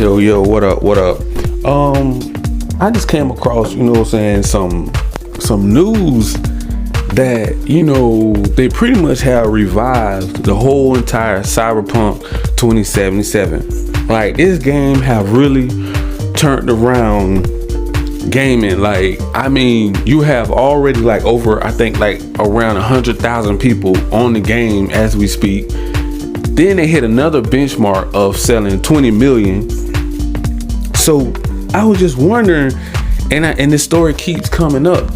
Yo, what up? I just came across, some news that, they pretty much have revived the whole entire Cyberpunk 2077. Like, this game have really turned around gaming. Like, I mean, you have already over, I think around 100,000 people on the game as we speak. Then they hit another benchmark of selling 20 million. So I was just wondering, and this story keeps coming up.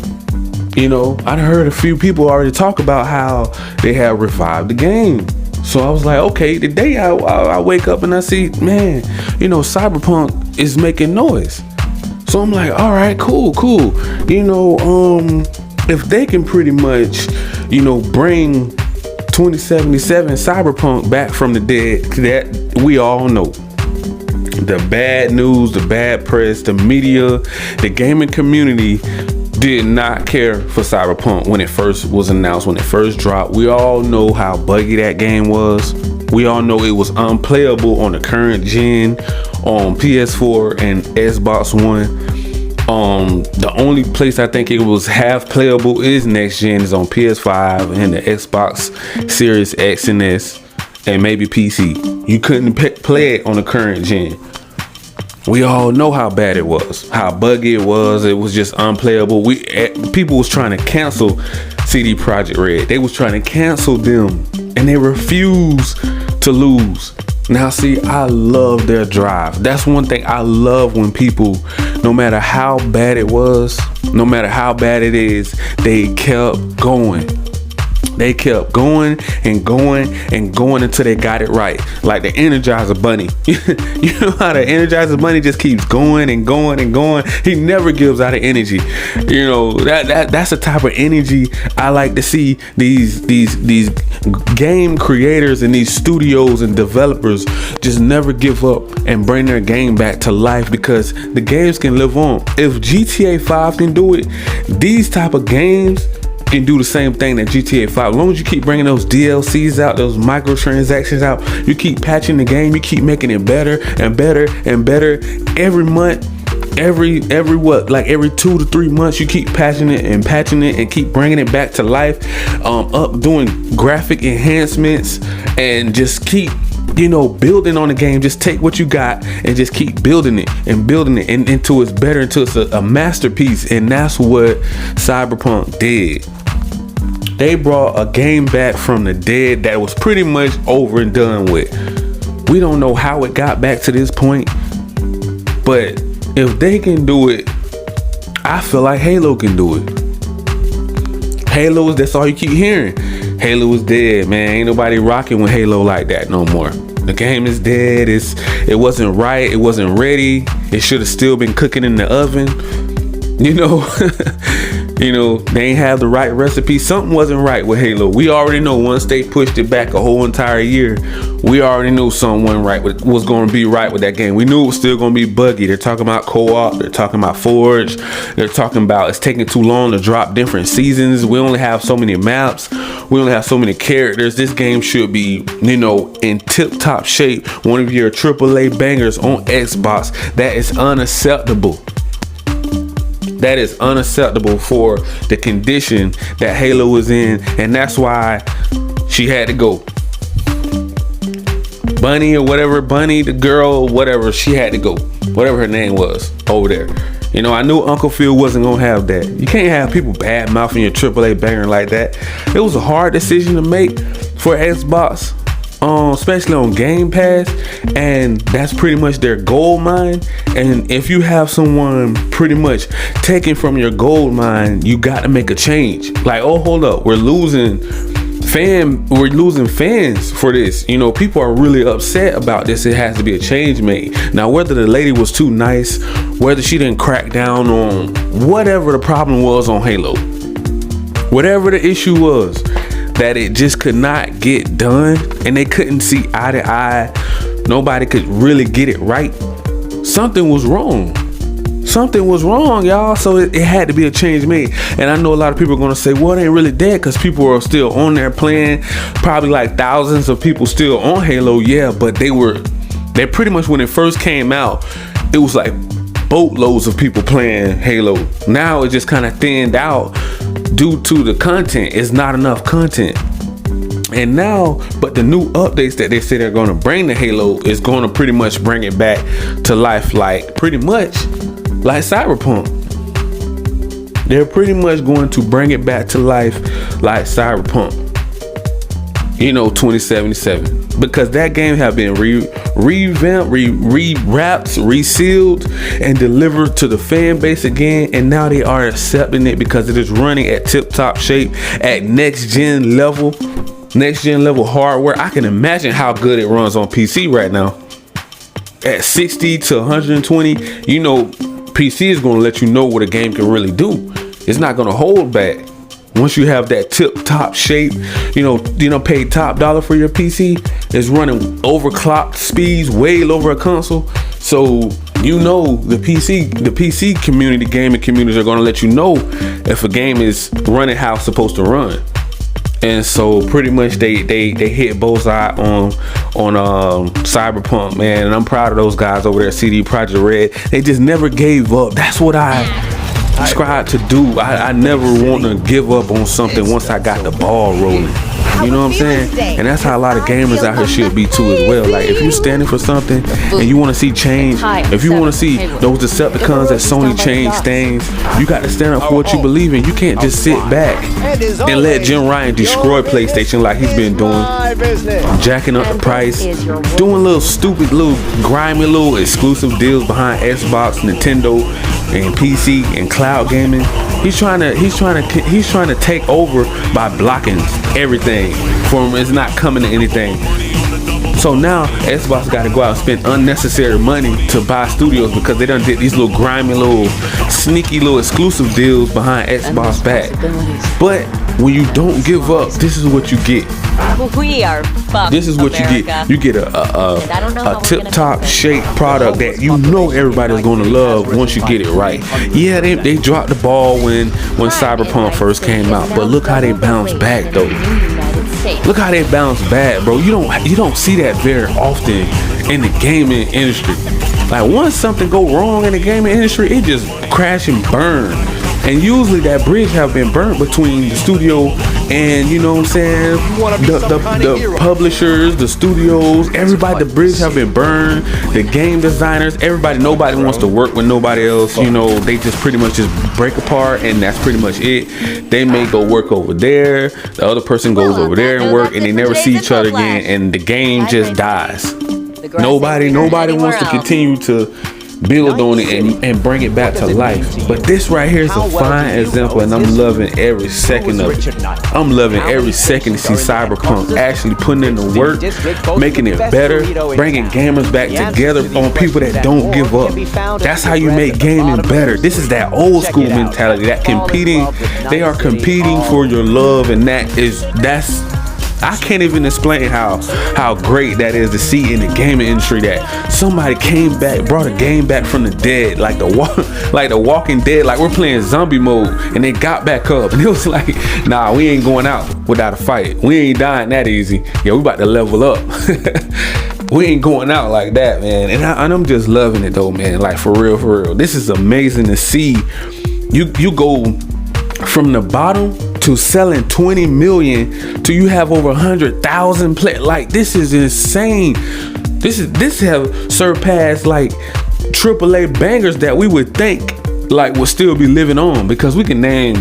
I heard a few people already talk about how they have revived the game. So I was like, okay, the day I wake up and I see, man, Cyberpunk is making noise. So I'm like, all right, cool. If they can pretty much, bring 2077 Cyberpunk back from the dead, that we all know. The bad news, the bad press, the media, the gaming community did not care for Cyberpunk when it first was announced, when it first dropped. We all know how buggy that game was. We all know it was unplayable on the current gen, on PS4 and Xbox One. The only place I think it was half playable is next gen, is on PS5 and the Xbox Series X and S, and maybe PC. You couldn't play it on the current gen. We all know how bad it was, how buggy it was. It was just unplayable. People was trying to cancel CD Projekt Red. They was trying to cancel them, and they refused to lose. Now, see, I love their drive. That's one thing I love, when people, no matter how bad it was, no matter how bad it is, they kept going. They kept going and going and going until they got it right. Like the Energizer Bunny. You know how the Energizer Bunny just keeps going and going and going. He never gives out of energy. That's the type of energy I like to see these game creators and these studios and developers just never give up and bring their game back to life, because the games can live on. If GTA 5 can do it, these type of games can do the same thing that GTA 5. As long as you keep bringing those DLCs out, those microtransactions out, you keep patching the game, you keep making it better and better and better every month, every 2 to 3 months, you keep patching it and keep bringing it back to life, up doing graphic enhancements, and just keep building on the game. Just take what you got and just keep building it and until it's better, until it's a masterpiece. And that's what Cyberpunk did. They brought a game back from the dead that was pretty much over and done with. We don't know how it got back to this point, but if they can do it, I feel like Halo can do it. Halo that's all you keep hearing. Halo is dead, man. Ain't nobody rocking with Halo like that no more. The game is dead. It wasn't right. It wasn't ready. It should have still been cooking in the oven. They ain't have the right recipe. Something wasn't right with Halo. We already know once they pushed it back a whole entire year, we already knew something was going to be right with that game. We knew it was still going to be buggy. They're talking about co-op. They're talking about Forge. They're talking about it's taking too long to drop different seasons. We only have so many maps. We only have so many characters. This game should be, in tip-top shape. One of your AAA bangers on Xbox. That is unacceptable. That is unacceptable for the condition that Halo was in, and that's why she had to go. Bunny, the girl, whatever, she had to go. Whatever her name was over there. I knew Uncle Phil wasn't gonna have that. You can't have people bad mouthing your AAA banger like that. It was a hard decision to make for Xbox, especially on Game Pass, and that's pretty much their gold mine. And if you have someone pretty much taking from your gold mine, you got to make a change. Like, oh, hold up, we're losing fans for this. People are really upset about this. It has to be a change made. Now, whether the lady was too nice, whether she didn't crack down on whatever the problem was on Halo, whatever the issue was, that it just could not get done, and they couldn't see eye to eye. Nobody could really get it right. Something was wrong. Something was wrong, y'all. So it had to be a change made. And I know a lot of people are going to say, well, it ain't really dead, because people are still on there playing. Probably like thousands of people still on Halo. Yeah, but they were They pretty much, when it first came out, it was like boatloads of people playing Halo. Now it just kind of thinned out due to the content. It's not enough content. And now, but the new updates that they say they're going to bring to Halo is going to pretty much bring it back to life, like pretty much like Cyberpunk. They're pretty much going to bring it back to life like Cyberpunk, 2077, because that game have been revamped, rewrapped, resealed, and delivered to the fan base again. And now they are accepting it because it is running at tip-top shape at next gen level hardware. I can imagine how good it runs on PC right now at 60 to 120. PC is going to let you know what a game can really do. It's not going to hold back. Once you have that tip-top shape, pay top dollar for your PC. It's running overclocked speeds, way over a console. So the PC community, gaming communities are going to let you know if a game is running how it's supposed to run. And so pretty much they hit bullseye on Cyberpunk, man. And I'm proud of those guys over there at CD Projekt Red. They just never gave up. That's what I strive to do. I never want to give up on something once I got the ball rolling. You know what I'm saying? And that's how a lot of gamers out here should be too as well. Like, if you're standing for something and you want to see change, if you want to see those Decepticons that Sony change things, you got to stand up for what you believe in. You can't just sit back and let Jim Ryan destroy PlayStation like he's been doing, jacking up the price, doing little stupid, little grimy, little exclusive deals behind Xbox, Nintendo, and PC and cloud gaming. He's trying to take over by blocking everything for him. It's not coming to anything. So now Xbox got to go out and spend unnecessary money to buy studios because they done did these little grimy, little sneaky, little exclusive deals behind Xbox back. But when you don't give up, this is what you get. We are fucked. This is what America. you get. You get a tip-top shape product that everybody's going to love once you get it right. Yeah, they dropped the ball when Cyberpunk first came out, but look how they bounced back though. Look how they bounced back, bro. You don't see that very often in the gaming industry. Like, once something go wrong in the gaming industry, it just crash and burn. And usually that bridge have been burnt between the studio and, the publishers, the studios, everybody. The bridge have been burned. The game designers, everybody. Nobody wants to work with nobody else. They just pretty much just break apart, and that's pretty much it. They may go work over there. The other person goes over there and work, and they never see each other again, and the game just dies. Nobody wants to continue to build on it and bring it back to life. But this right here is a fine example, and I'm loving every second of it. I'm loving every second to see Cyberpunk actually putting in the work, making it better, bringing gamers back together on people that don't give up. That's how you make gaming better. This is that old school mentality, that competing. They are competing for your love, and that's I can't even explain how great that is to see in the gaming industry, that somebody came back, brought a game back from the dead, like the Walking Dead, like we're playing zombie mode, and they got back up, and it was like, nah, we ain't going out without a fight. We ain't dying that easy. Yeah, we about to level up. We ain't going out like that, man. And I'm just loving it though, man. Like, for real. This is amazing to see. You go from the bottom to selling 20 million to you have over 100,000 play. Like, this is insane. This have surpassed like AAA bangers that we would think like would still be living on, because we can name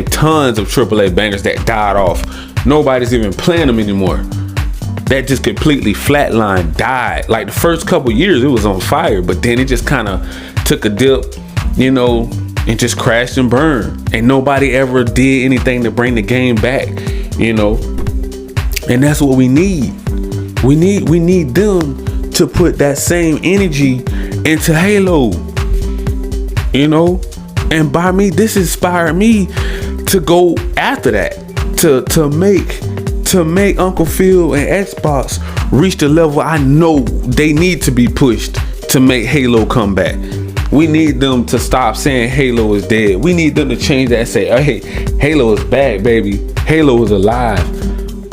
tons of AAA bangers that died off. Nobody's even playing them anymore. That just completely flatlined, died. Like, the first couple years it was on fire, but then it just kind of took a dip, and just crashed and burned, and nobody ever did anything to bring the game back, and that's what we need. We need them to put that same energy into Halo, and by me, this inspired me to go after that, to make Uncle Phil and Xbox reach the level I know they need to be pushed to make Halo come back. We need them to stop saying Halo is dead. We need them to change that and say, hey, Halo is back, baby. Halo is alive.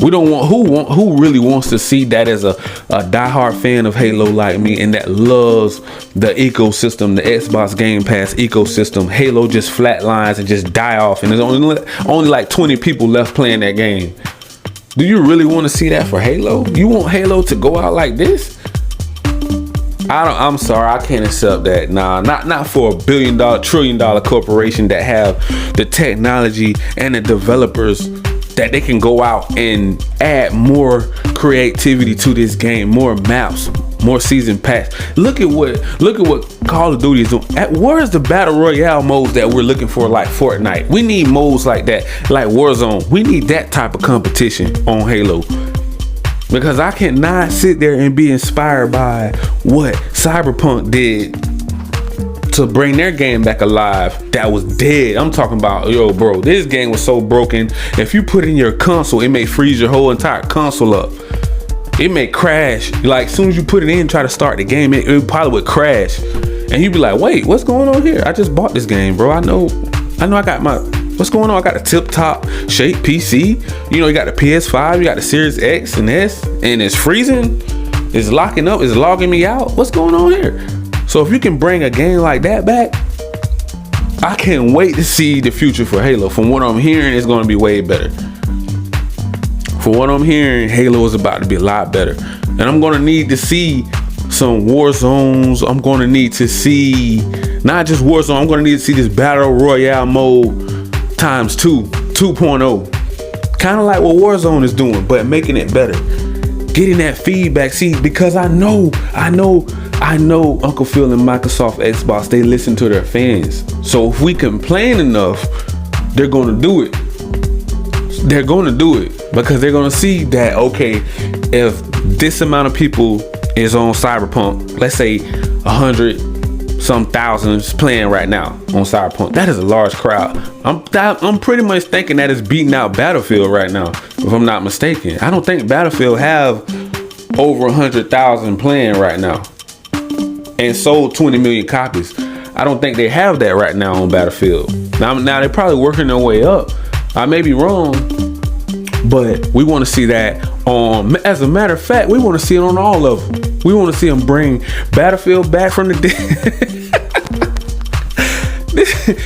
We don't want who really wants to see that as a diehard fan of Halo like me, and that loves the ecosystem, the Xbox Game Pass ecosystem. Halo just flatlines and just die off, and there's only like 20 people left playing that game. Do you really want to see that for Halo? You want Halo to go out like this? I'm sorry, I can't accept that. Nah, not for $1 billion, $1 trillion corporation that have the technology and the developers that they can go out and add more creativity to this game, more maps, more season pass. Look at what Call of Duty is doing. Where's the battle royale modes that we're looking for, like Fortnite? We need modes like that, like Warzone. We need that type of competition on Halo. Because I cannot sit there and be inspired by what Cyberpunk did to bring their game back alive that was dead. I'm talking about, yo, bro, this game was so broken. If you put it in your console, it may freeze your whole entire console up. It may crash. Like, as soon as you put it in, try to start the game, it probably would crash. And you'd be like, wait, what's going on here? I just bought this game, bro. I know I got my, what's going on? I got a tip-top shape PC. You know, you got the PS5, you got the Series X and S, and it's freezing. It's locking up. It's logging me out. What's going on here? So if you can bring a game like that back, I can't wait to see the future for Halo. From what I'm hearing, it's going to be way better. For what I'm hearing, Halo is about to be a lot better. And I'm going to need to see some war zones. I'm going to need to see, not just war zone, I'm going to need to see this battle royale mode times 2.0. Kind of like what Warzone is doing, but making it better. Getting that feedback. See, because I know Uncle Phil and Microsoft Xbox, they listen to their fans. So if we complain enough, they're going to do it. They're going to do it because they're going to see that, okay, if this amount of people is on Cyberpunk, let's say 100-some thousand is playing right now on Cyberpunk, that is a large crowd. I'm pretty much thinking that it's beating out Battlefield right now, if I'm not mistaken. I don't think Battlefield have over 100,000 playing right now and sold 20 million copies. I don't think they have that right now on Battlefield. Now they're probably working their way up. I may be wrong, but we want to see that on, as a matter of fact, we want to see it on all of them. We want to see them bring Battlefield back from the dead.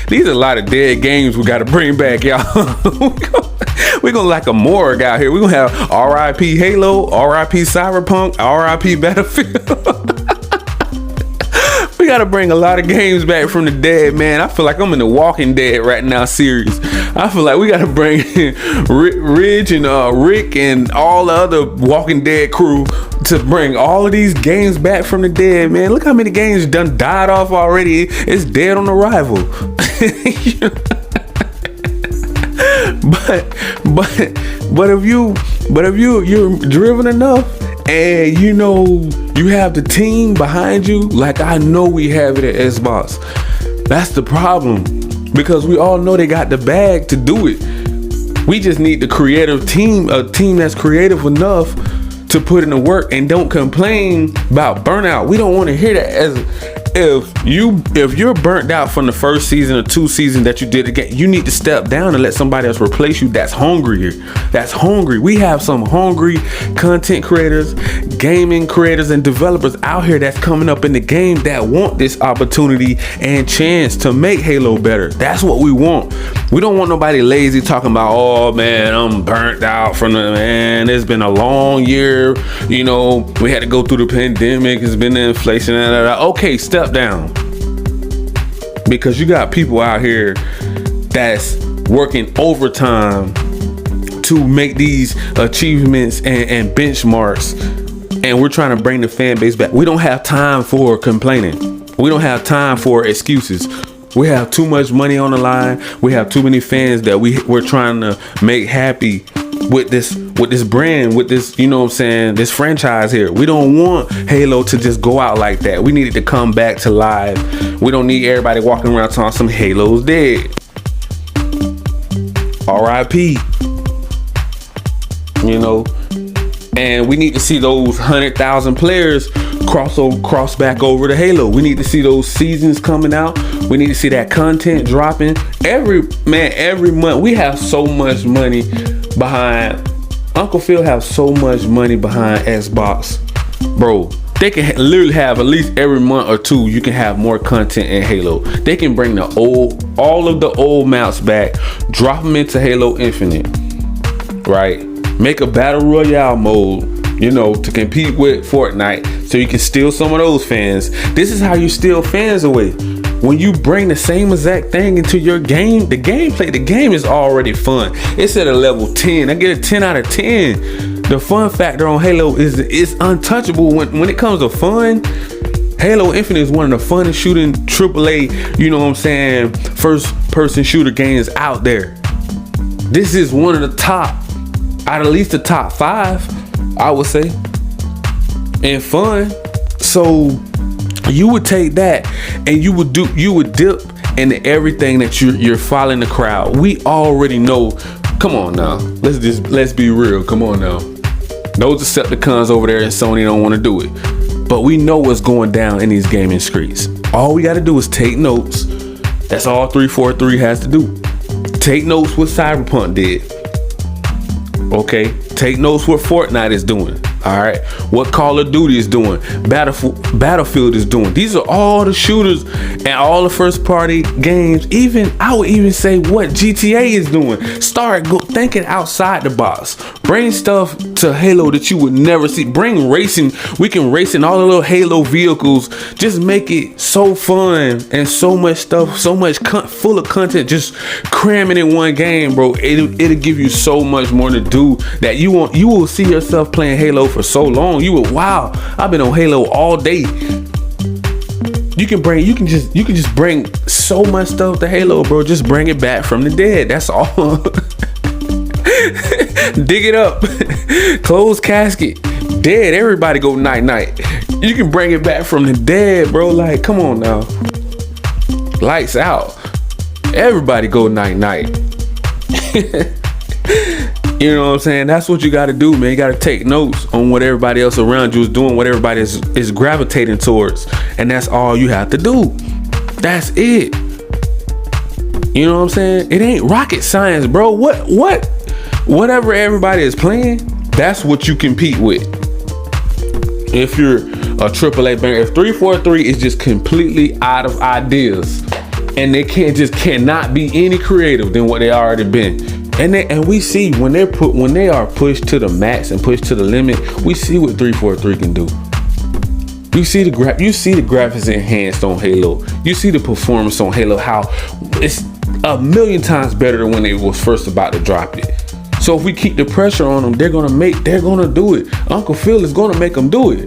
These are a lot of dead games we got to bring back, y'all. We're going to like a morgue out here. We're going to have RIP Halo, RIP Cyberpunk, RIP Battlefield. We got to bring a lot of games back from the dead, man. I feel like I'm in the Walking Dead right now series. I feel like we got to bring Ridge and Rick and all the other Walking Dead crew to bring all of these games back from the dead, man. Look how many games done died off already. It's dead on arrival. but if you're driven enough, and you know you have the team behind you, like I know we have it at Xbox. That's the problem, because we all know they got the bag to do it. We just need the creative team, a team that's creative enough to put in the work and don't complain about burnout. We don't want to hear that. As if you're burnt out from the first season or 2 seasons that you did again, you need to step down and let somebody else replace you that's hungrier. That's hungry. We have some hungry content creators, gaming creators, and developers out here that's coming up in the game that want this opportunity and chance to make Halo better. That's what we want. We don't want nobody lazy talking about, oh man, I'm burnt out from the, man, it's been a long year. You know, we had to go through the pandemic. It's been the inflation. Okay, step down, because you got people out here that's working overtime to make these achievements and benchmarks, and we're trying to bring the fan base back. We don't have time for complaining. We don't have time for excuses. We have too much money on the line. We have too many fans that we're trying to make happy with this brand, with this, you know what I'm saying, this franchise here. We don't want Halo to just go out like that. We need it to come back to live. We don't need everybody walking around talking some Halo's dead. RIP. You know, and we need to see those 100,000 players cross back over to Halo. We need to see those seasons coming out. We need to see that content dropping every month. We have so much money behind Uncle Phil have so much money behind Xbox, bro. They can literally have at least every month or two. You can have more content in Halo. They can bring all of the old maps back, drop them into Halo Infinite, right? Make a battle royale mode, you know, to compete with Fortnite, so you can steal some of those fans. This is how you steal fans away. When you bring the same exact thing into your game, the game is already fun. It's at a level 10. I get a 10 out of 10. The fun factor on Halo is untouchable. When it comes to fun, Halo Infinite is one of the funnest shooting AAA, you know what I'm saying, first person shooter games out there. This is one of the top, out of at least the top 5, I would say, and fun. So you would take that and you would dip into everything that you're following the crowd. We already know. Come on now, let's be real. Come on now, those Decepticons over there in Sony don't want to do it, but we know what's going down in these gaming streets. All we got to do is take notes. That's all 343 has to do. Take notes what Cyberpunk did. Okay, take notes what Fortnite is doing. All right, what Call of Duty is doing, Battlefield is doing. These are all the shooters and all the first party games. I would even say what GTA is doing. Start thinking outside the box. Bring stuff to Halo that you would never see. Bring racing. We can race in all the little Halo vehicles. Just make it so fun and so much stuff, so much full of content. Just cramming in one game, bro. It'll give you so much more to do that you will see yourself playing Halo for so long. You will, wow, I've been on Halo all day. You can just bring so much stuff to Halo, bro. Just bring it back from the dead. That's all. Dig it up. Close casket. Dead. Everybody go night night. You can bring it back from the dead, bro. Like, come on now. Lights out. Everybody go night night. You know what I'm saying? That's what you got to do, man. You got to take notes on what everybody else around you is doing, what everybody is gravitating towards. And that's all you have to do. That's it. You know what I'm saying? It ain't rocket science, bro. Whatever everybody is playing, that's what you compete with. If you're a AAA banger, if 343 is just completely out of ideas and they cannot be any creative than what they already been. And we see when they are pushed to the max and pushed to the limit, we see what 343 can do. You see the graphics enhanced on Halo. You see the performance on Halo, how it's a million times better than when they was first about to drop it. So if we keep the pressure on them, they're gonna do it. Uncle Phil is gonna make them do it.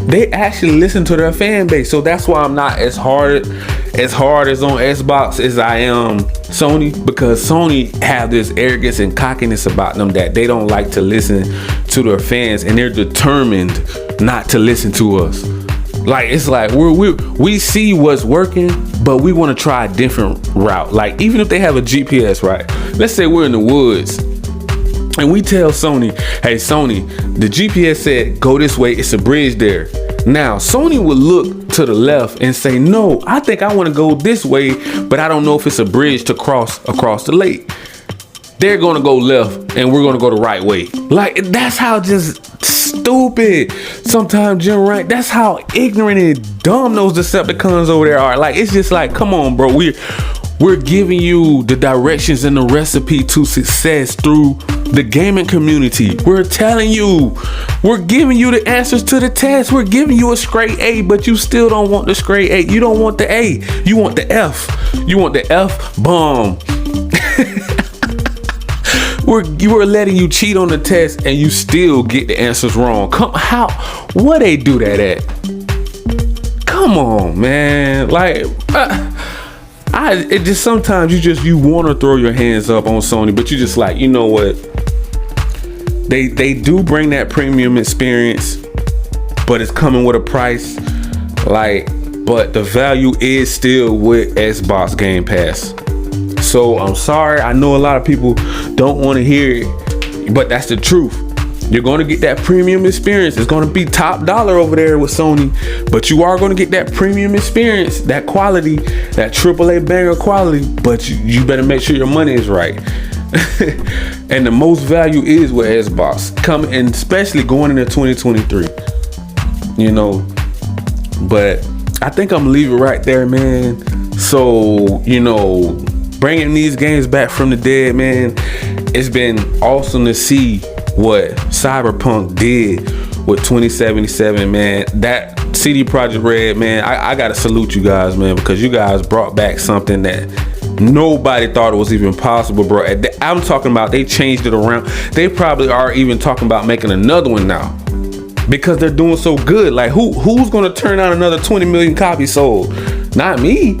They actually listen to their fan base. So that's why I'm not as hard as on Xbox as I am Sony, because Sony have this arrogance and cockiness about them that they don't like to listen to their fans, and they're determined not to listen to us. Like, it's like we see what's working, but we want to try a different route. Like, even if they have a GPS, right? Let's say we're in the woods and we tell Sony, hey Sony, the GPS said go this way, it's a bridge there. Now Sony would look to the left and say, no, I think I want to go this way, but I don't know if it's a bridge to cross across the lake. They're gonna go left and we're gonna go the right way. Like, that's how just stupid sometimes Jim Rank, that's how ignorant and dumb those Decepticons over there are. Like, it's just like, come on, bro, we're giving you the directions and the recipe to success through the gaming community. We're telling you, we're giving you the answers to the test. We're giving you a straight A, but you still don't want the straight A. You don't want the A. You want the F. You want the F bomb. We're letting you cheat on the test and you still get the answers wrong. What they do that at? Come on, man. Like, it just sometimes you want to throw your hands up on Sony, but you just like, you know what? They do bring that premium experience, but it's coming with a price. Like, but the value is still with Xbox Game Pass. So I'm sorry, I know a lot of people don't want to hear it, but that's the truth. You're going to get that premium experience. It's going to be top dollar over there with Sony, but you are going to get that premium experience, that quality, that AAA banger quality, but you better make sure your money is right. And the most value is with Xbox coming, and especially going into 2023. You know, but I think I'm gonna leave it right there, man. So, you know, bringing these games back from the dead, man, it's been awesome to see what Cyberpunk did with 2077, man. That CD Projekt Red, man, I gotta salute you guys, man, because you guys brought back something that nobody thought it was even possible, bro. I'm talking about they changed it around. They probably are even talking about making another one now, because they're doing so good. Like, who's gonna turn out another 20 million copies sold? Not me.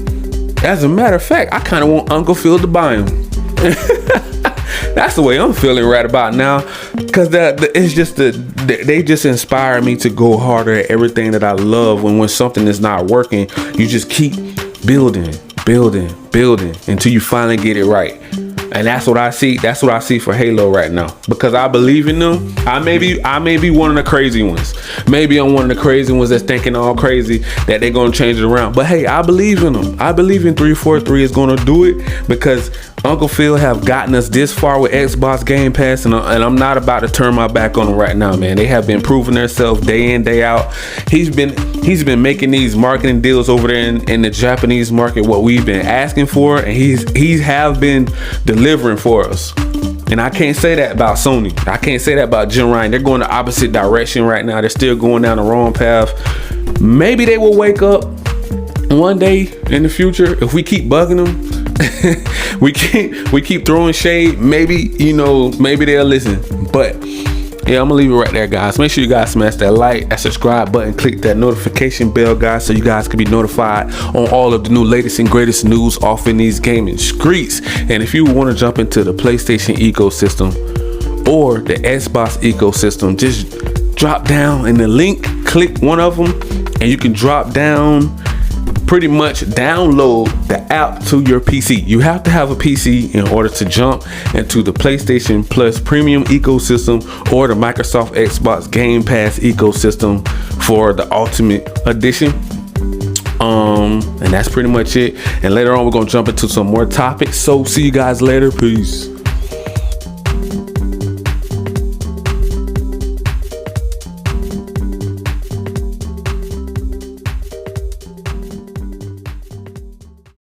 As a matter of fact, I kind of want Uncle Phil to buy them. That's the way I'm feeling right about now, because it's just they just inspire me to go harder at everything that I love. When something is not working, you just keep building until you finally get it right. And that's what I see. That's what I see for Halo right now, because I believe in them. I may be one of the crazy ones. Maybe I'm one of the crazy ones that's thinking all crazy that they're gonna change it around. But hey, I believe in them. I believe in 343 is gonna do it, because Uncle Phil have gotten us this far with Xbox Game Pass, and I'm not about to turn my back on them right now, man. They have been proving themselves day in, day out. He's been making these marketing deals over there in the Japanese market, what we've been asking for, and he's have been delivering for us. And I can't say that about Sony. I can't say that about Jim Ryan. They're going the opposite direction right now. They're still going down the wrong path. Maybe they will wake up one day in the future if we keep bugging them. we keep throwing shade. Maybe, you know, maybe they'll listen. But yeah, I'm gonna leave it right there, guys. Make sure you guys smash that like, that subscribe button, click that notification bell, guys, so you guys can be notified on all of the new latest and greatest news off in these gaming streets. And if you want to jump into the PlayStation ecosystem or the Xbox ecosystem, just drop down in the link, click one of them, and you can drop down, pretty much download the app to your PC. You have to have a PC in order to jump into the PlayStation Plus premium ecosystem or the Microsoft Xbox Game Pass ecosystem for the Ultimate Edition. And that's pretty much it. And later on, we're gonna jump into some more topics. So see you guys later. Peace.